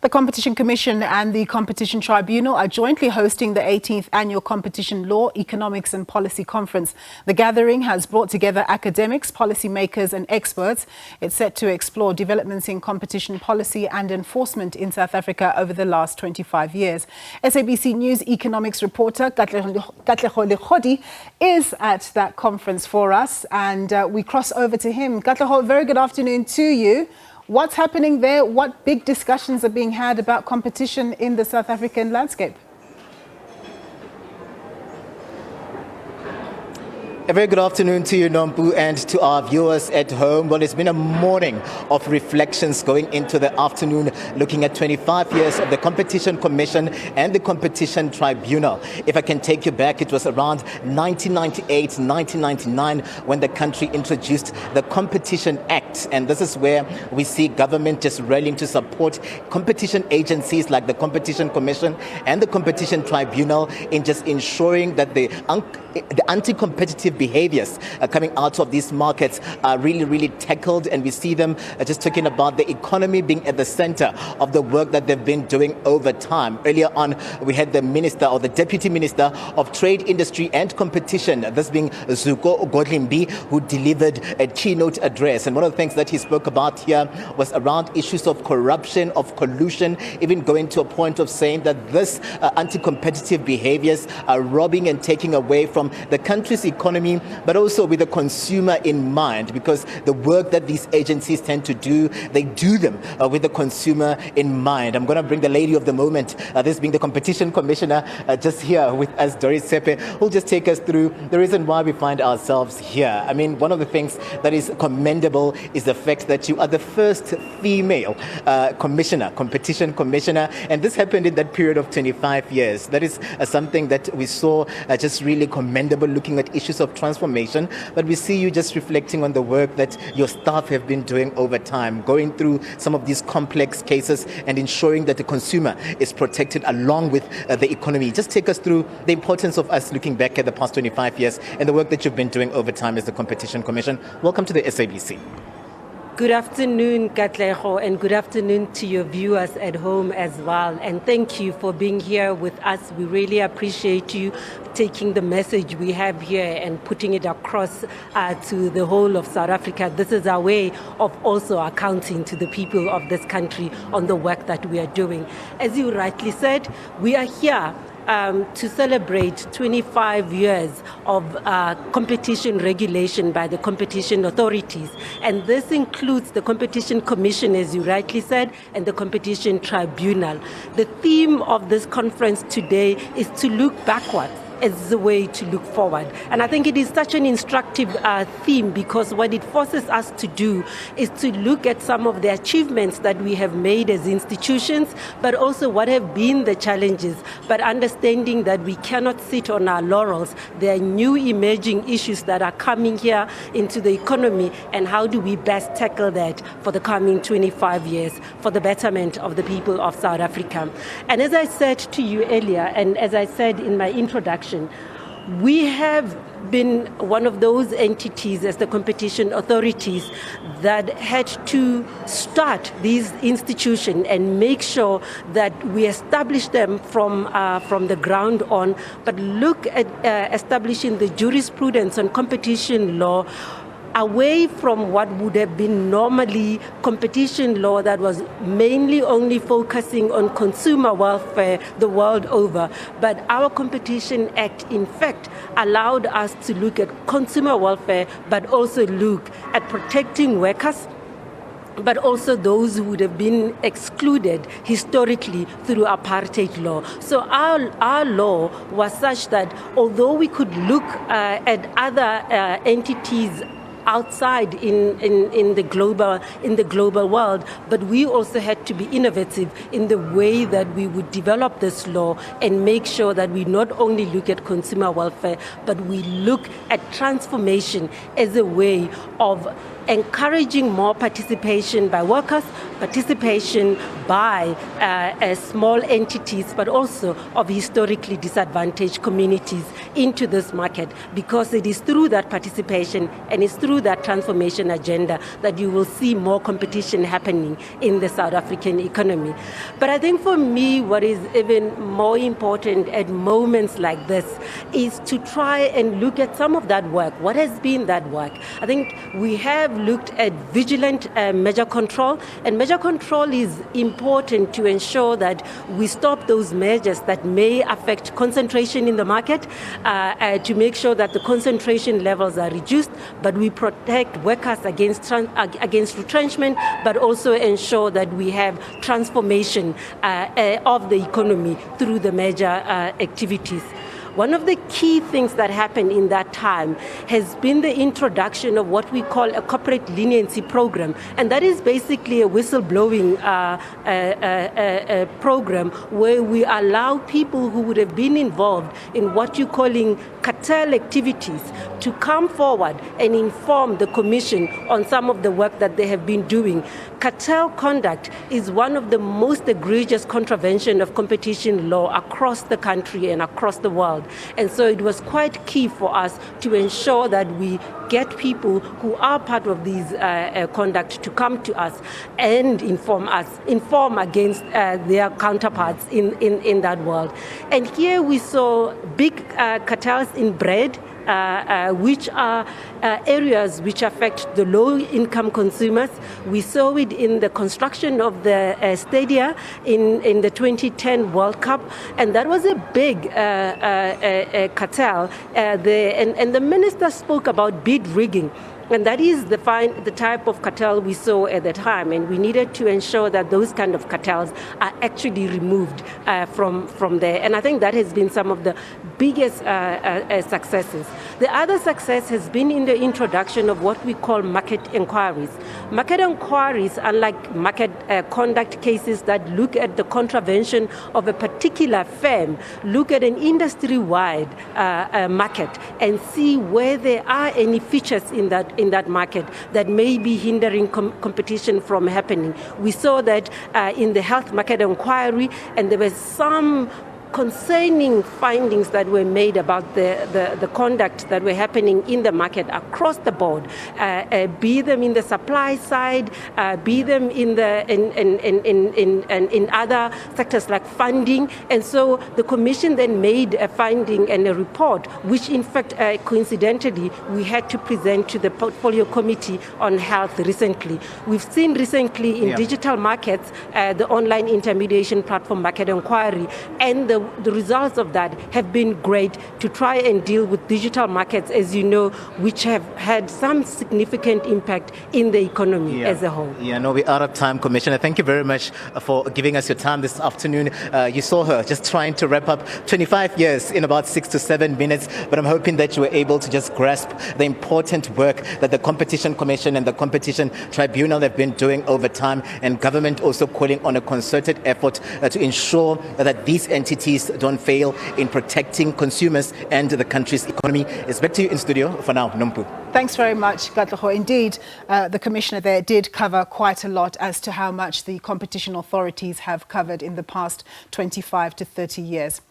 The Competition Commission and the Competition Tribunal are jointly hosting the 18th Annual Competition Law, Economics and Policy Conference. The gathering has brought together academics, policymakers and experts. It's set to explore developments in competition policy and enforcement in South Africa over the last 25 years. SABC News economics reporter Katlego Legodi is at that conference for us, and we cross over to him. Katlego, very good afternoon to you. What's happening there? What big discussions are being had about competition in the South African landscape? A very good afternoon to you, Nompu, and to our viewers at home. Well, it's been a morning of reflections going into the afternoon, looking at 25 years of the Competition Commission and the Competition Tribunal. If I can take you back, it was around 1998, 1999 when the country introduced the Competition Act. And this is where we see government just rallying to support competition agencies like the Competition Commission and the Competition Tribunal in just ensuring that the anti-competitive behaviors coming out of these markets are really tackled, and we see them just talking about the economy being at the center of the work that they've been doing over time. Earlier on, we had the Minister or the Deputy Minister of Trade, Industry and Competition, this being Zuko Godlimbi, who delivered a keynote address. And one of the things that he spoke about here was around issues of corruption, of collusion, even going to a point of saying that this anti-competitive behaviors are robbing and taking away from the country's economy, but also with the consumer in mind, because the work that these agencies tend to do, they do them with the consumer in mind. I'm going to bring the lady of the moment, this being the Competition Commissioner, just here with us, Doris Sepe, who'll just take us through the reason why we find ourselves here. I mean, one of the things that is commendable is the fact that you are the first female competition commissioner, and this happened in that period of 25 years. That is something that we saw just really commendable, looking at issues of transformation, but we see you just reflecting on the work that your staff have been doing over time, going through some of these complex cases and ensuring that the consumer is protected along with the economy. Just take us through the importance of us looking back at the past 25 years and the work that you've been doing over time as the Competition Commission. Welcome to the SABC. Good afternoon, Katlego, and good afternoon to your viewers at home as well. And thank you for being here with us. We really appreciate you taking the message we have here and putting it across to the whole of South Africa. This is our way of also accounting to the people of this country on the work that we are doing. As you rightly said, we are here to celebrate 25 years of competition regulation by the competition authorities. And this includes the Competition Commission, as you rightly said, and the Competition Tribunal. The theme of this conference today is to look backwards as the way to look forward. And I think it is such an instructive theme, because what it forces us to do is to look at some of the achievements that we have made as institutions, but also what have been the challenges, but understanding that we cannot sit on our laurels. There are new emerging issues that are coming here into the economy, and how do we best tackle that for the coming 25 years for the betterment of the people of South Africa. And as I said to you earlier, and as I said in my introduction, we have been one of those entities as the competition authorities that had to start these institutions and make sure that we establish them from the ground on, but look at establishing the jurisprudence on competition law away from what would have been normally competition law that was mainly only focusing on consumer welfare the world over. But our Competition Act, in fact, allowed us to look at consumer welfare, but also look at protecting workers, but also those who would have been excluded historically through apartheid law. So our law was such that although we could look at other entities outside in the global world, but we also had to be innovative in the way that we would develop this law and make sure that we not only look at consumer welfare, but we look at transformation as a way of encouraging more participation by workers, participation by small entities, but also of historically disadvantaged communities into this market, because it is through that participation and it's through through that transformation agenda that you will see more competition happening in the South African economy. But I think for me, what is even more important at moments like this is to try and look at some of that work. What has been that work? I think we have looked at vigilant measure control, and measure control is important to ensure that we stop those measures that may affect concentration in the market, to make sure that the concentration levels are reduced, but we protect workers against retrenchment, but also ensure that we have transformation of the economy through the measure activities. One of the key things that happened in that time has been the introduction of what we call a corporate leniency program. And that is basically a whistleblowing program where we allow people who would have been involved in what you're calling cartel activities to come forward and inform the Commission on some of the work that they have been doing. Cartel conduct is one of the most egregious contravention of competition law across the country and across the world. And so it was quite key for us to ensure that we get people who are part of these conduct to come to us and inform against their counterparts in that world. And here we saw big cartels in bread, which are areas which affect the low-income consumers. We saw it in the construction of the stadia in the 2010 World Cup, and that was a big cartel. And the minister spoke about bid rigging. And that is the type of cartel we saw at the time, and we needed to ensure that those kind of cartels are actually removed from there. And I think that has been some of the biggest successes. The other success has been in the introduction of what we call market inquiries. Market inquiries, unlike market conduct cases that look at the contravention of a particular firm, look at an industry-wide market and see where there are any features in that market that may be hindering competition from happening. We saw that in the health market inquiry, and there were some concerning findings that were made about the conduct that were happening in the market across the board, be them in the supply side, be them in other sectors like funding. And so the Commission then made a finding and a report, which in fact, coincidentally, we had to present to the Portfolio Committee on Health recently. We've seen recently in digital markets, the online intermediation platform market inquiry, and the results of that have been great to try and deal with digital markets, as you know, which have had some significant impact in the economy as a whole. Yeah, no, we're out of time, Commissioner. Thank you very much for giving us your time this afternoon. You saw her just trying to wrap up 25 years in about 6 to 7 minutes, but I'm hoping that you were able to just grasp the important work that the Competition Commission and the Competition Tribunal have been doing over time, and government also calling on a concerted effort to ensure that these entities don't fail in protecting consumers and the country's economy. It's back to you in studio for now, Nompu. Thanks very much, Katlego. Indeed, the Commissioner there did cover quite a lot as to how much the competition authorities have covered in the past 25 to 30 years.